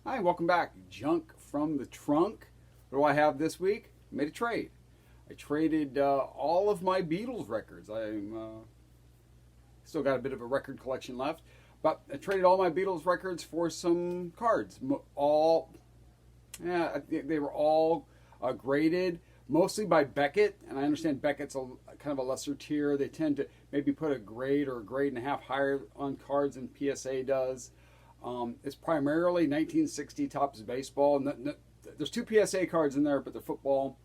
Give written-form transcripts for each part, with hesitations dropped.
Hi, welcome back. Junk from the trunk. What do I have this week? Made a trade. I traded all of my Beatles records. I'm still got a bit of a record collection left, but I traded all my Beatles records for some cards. They were all graded mostly by Beckett, and I understand Beckett's a kind of a lesser tier. They tend to maybe put a grade or a grade and a half higher on cards than PSA does. It's primarily 1960 Topps baseball. There's two PSA cards in there, but they're football.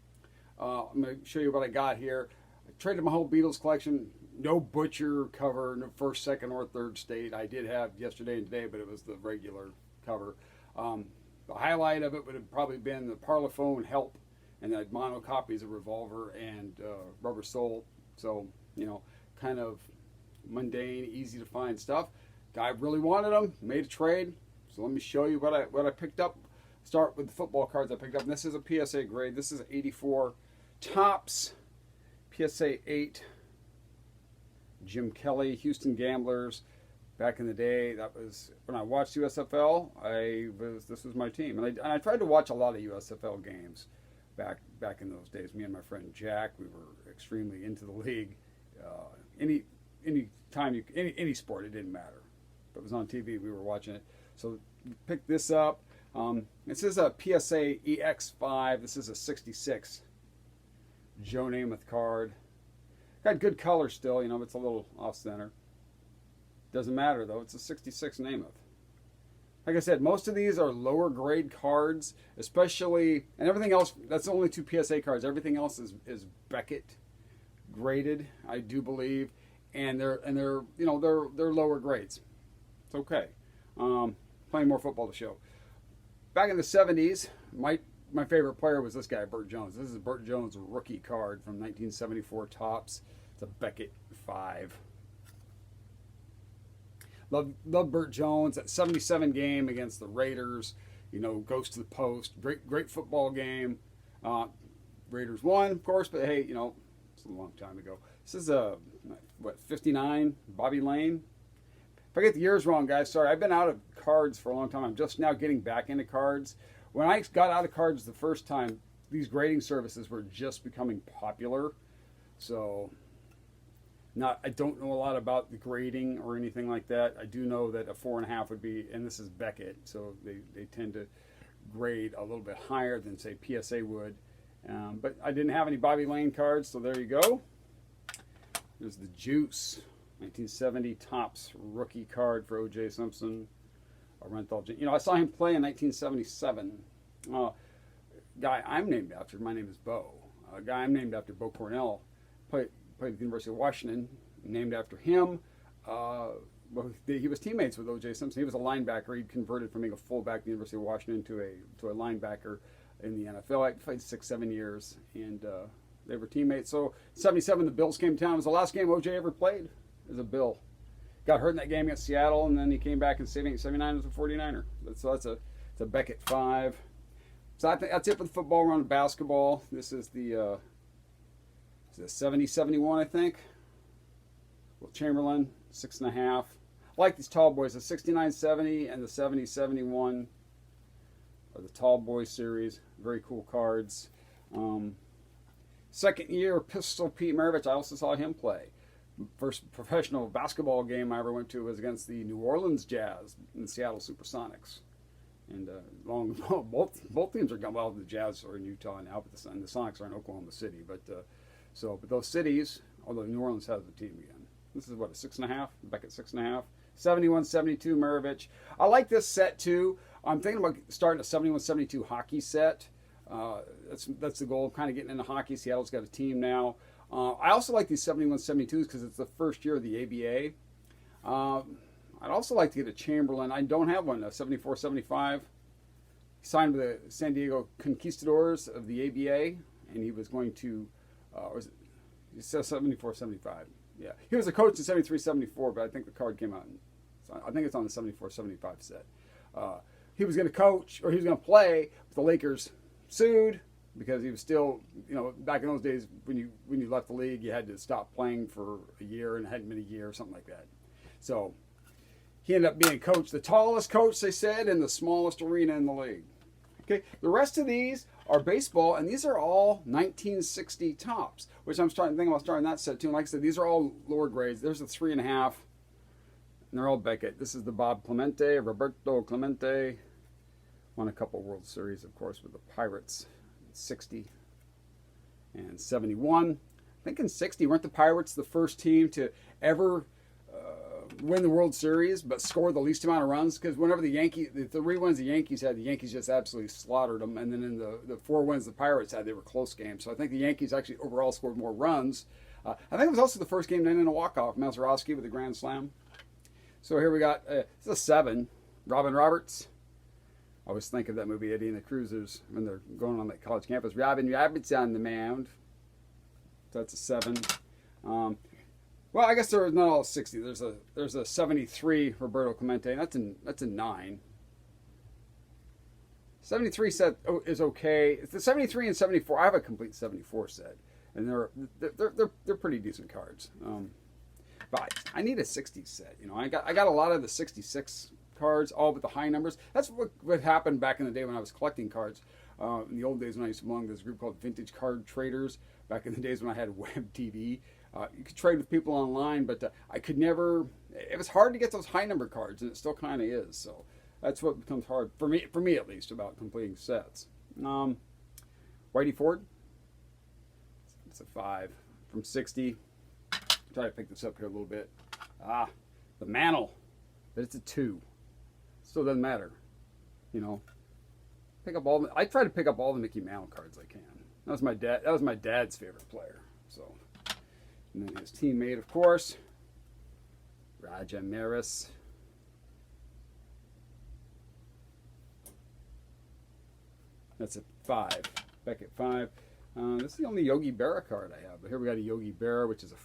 I'm going to show you what I got here. I traded my whole Beatles collection. No Butcher cover, no first, second, or third state. I did have yesterday and today, but it was the regular cover. The highlight of it would have probably been the Parlophone Help, and the mono copies of Revolver and Rubber Soul. So, kind of mundane, easy to find stuff. Guy really wanted them, made a trade. So let me show you what I picked up. Start with the football cards I picked up. And this is a PSA grade. This is 84 Topps, PSA 8, Jim Kelly, Houston Gamblers. Back in the day, that was when I watched USFL. This was my team, and I tried to watch a lot of USFL games back in those days. Me and my friend Jack, we were extremely into the league. Any time any sport, it didn't matter. If it was on TV, we were watching it. So picked this up. This is a PSA EX5. This is a 66 Joe Namath card. Got good color still, but it's a little off center. Doesn't matter though. It's a 66 Namath. Like I said, most of these are lower grade cards, especially, and everything else. That's only two PSA cards. Everything else is Beckett graded, I do believe, and they're lower grades. It's okay. Playing more football to show. Back in the 70s, my favorite player was this guy, Burt Jones. This is Burt Jones' rookie card from 1974 Topps. It's a Beckett 5. Love Burt Jones. That 77 game against the Raiders, goes to the post. Great football game. Raiders won, of course, but hey, it's a long time ago. This is 59, Bobby Lane. If I get the years wrong, guys, sorry. I've been out of cards for a long time. I'm just now getting back into cards. When I got out of cards the first time, these grading services were just becoming popular. So I don't know a lot about the grading or anything like that. I do know that a 4.5 would be, and this is Beckett, so they tend to grade a little bit higher than, say, PSA would. But I didn't have any Bobby Lane cards, so there you go. There's the Juice, 1970 Topps rookie card for O.J. Simpson. Renthal. I saw him play in 1977. Guy I'm named after, my name is Bo. A guy I'm named after, Bo Cornell, played at the University of Washington, named after him. He was teammates with O.J. Simpson. He was a linebacker. He converted from being a fullback at the University of Washington to a linebacker in the NFL. I played 6-7 years, and they were teammates. So 77, the Bills came to town. It was the last game O.J. ever played as a Bill. Got hurt in that game against Seattle, and then he came back in 79 as a 49er. So it's a Beckett 5. So I think that's it for the football. We're on basketball. This is the 70-71, I think. Will Chamberlain, 6.5. I like these tall boys. The 69-70 and the 70-71 are the tall boy series. Very cool cards. Second year, Pistol Pete Maravich. I also saw him play. First professional basketball game I ever went to was against the New Orleans Jazz and the Seattle Supersonics. And both teams are going well. The Jazz are in Utah now, but the Sonics are in Oklahoma City. But those cities, although New Orleans has the team again. This is what, a 6.5? Beckett 6.5. 71-72 Maravich. I like this set too. I'm thinking about starting a 71-72 hockey set. That's the goal. Kind of getting into hockey. Seattle's got a team now. I also like these 71-72s because it's the first year of the ABA. I'd also like to get a Chamberlain. I don't have one, a 74-75. He signed with the San Diego Conquistadors of the ABA, and he was going to, he says 74-75. Yeah, he was a coach in 73-74, but I think the card came out. I think it's on the 74-75 set. He was going to coach, or he was going to play, but the Lakers sued because he was still, back in those days when you left the league, you had to stop playing for a year, and it hadn't been a year or something like that. So he ended up being coach, the tallest coach, they said, in the smallest arena in the league. Okay, the rest of these are baseball, and these are all 1960 tops, which I'm starting to think about starting that set too. And like I said, these are all lower grades. There's a 3.5, and they're all Beckett. This is the Bob Clemente, Roberto Clemente. Won a couple World Series, of course, with the Pirates, 60 and 71. I think in 60, weren't the Pirates the first team to ever win the World Series, but score the least amount of runs? Because whenever the 3 wins the Yankees had, the Yankees just absolutely slaughtered them. And then in the 4 wins the Pirates had, they were close games. So I think the Yankees actually overall scored more runs. I think it was also the first game to end in a walk-off, Mazeroski with a grand slam. So here we got, this is a 7, Robin Roberts. I always think of that movie, Eddie and the Cruisers, when they're going on that college campus. Robin Roberts on the mound. So that's a 7. Well, I guess there was not all 60. There's a 73 Roberto Clemente. That's a 9. 73 set is okay. It's the 73 and 74. I have a complete 74 set, and they're pretty decent cards. But I need a 60 set. You know, I got a lot of the 66 cards, all but the high numbers. That's what happened back in the day when I was collecting cards. In the old days when I used to belong to this group called Vintage Card Traders. Back in the days when I had web TV. You could trade with people online, but I could never. It was hard to get those high number cards, and it still kind of is. So that's what becomes hard for me at least, about completing sets. Whitey Ford. It's a 5 from 60. Try to pick this up here a little bit. The Mantle, but it's a 2. Still doesn't matter, you know. I try to pick up all the Mickey Mantle cards I can. That was my dad. That was my dad's favorite player. So. And then his teammate, of course, Raja Maris. That's a 5. Beckett 5. This is the only Yogi Berra card I have. But here we got a Yogi Berra, which is a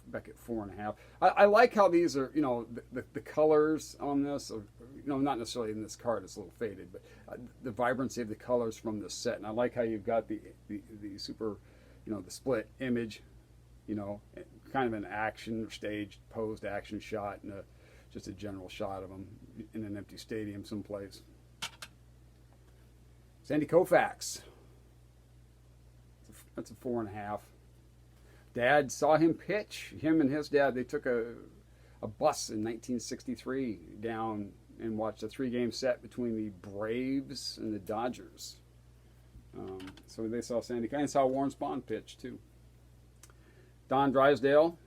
Beckett 4.5. I like how these are, you know, the colors on this, are, you know, not necessarily in this card, it's a little faded, but the vibrancy of the colors from this set. And I like how you've got the super, you know, the split image. You know, kind of an action staged posed action shot and just a general shot of them in an empty stadium someplace. Sandy Koufax. That's a 4.5. Dad saw him pitch. Him and his dad, they took a bus in 1963 down and watched a 3-game set between the Braves and the Dodgers. So they saw Sandy, and saw Warren Spahn pitch too. Don Drysdale.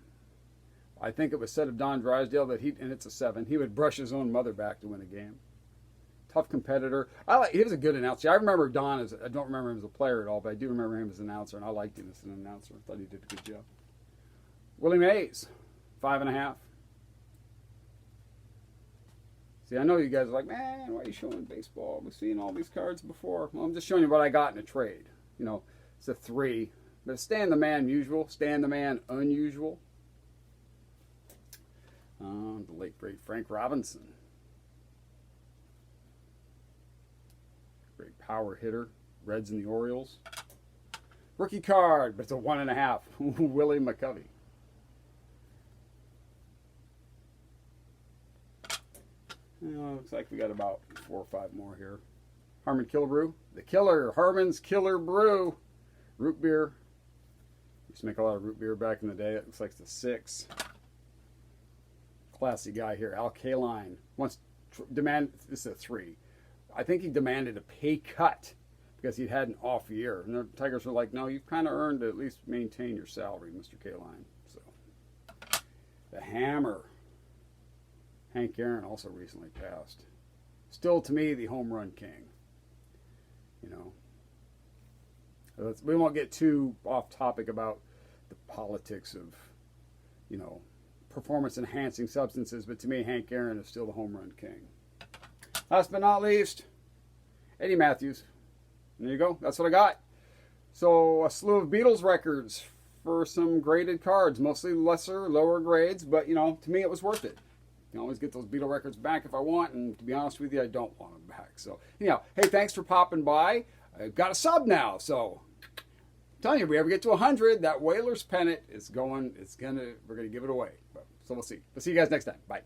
I think it was said of Don Drysdale that and it's a 7, he would brush his own mother back to win a game. Tough competitor. He was a good announcer. I remember Don I don't remember him as a player at all, but I do remember him as an announcer, and I liked him as an announcer. I thought he did a good job. Willie Mays, 5.5. See, I know you guys are like, man, why are you showing baseball? We've seen all these cards before. Well, I'm just showing you what I got in a trade. You know, it's a 3. But Stan the Man usual, Stan the Man unusual. The late great Frank Robinson. Great power hitter. Reds and the Orioles. Rookie card, but it's a 1.5. Willie McCovey. Looks like we got about 4 or 5 more here. Harmon Killebrew. The Killer. Harmon's Killer Brew. Root beer. Used to make a lot of root beer back in the day. It looks like it's a 6. Classy guy here. Al Kaline. This is a 3. I think he demanded a pay cut because he'd had an off year. And the Tigers were like, no, you've kind of earned to at least maintain your salary, Mr. Kaline. So, the Hammer. Hank Aaron also recently passed. Still, to me, the home run king. You know. We won't get too off topic about the politics of, you know, performance-enhancing substances, but to me, Hank Aaron is still the home run king. Last but not least, Eddie Matthews. And there you go. That's what I got. So a slew of Beatles records for some graded cards, mostly lower grades, but, you know, to me it was worth it. You can always get those Beatle records back if I want, and to be honest with you, I don't want them back. So, anyhow, hey, thanks for popping by. I've got a sub now, so I'm telling you, if we ever get to 100, that Whalers pennant is we're gonna give it away. So we'll see. We'll see you guys next time. Bye.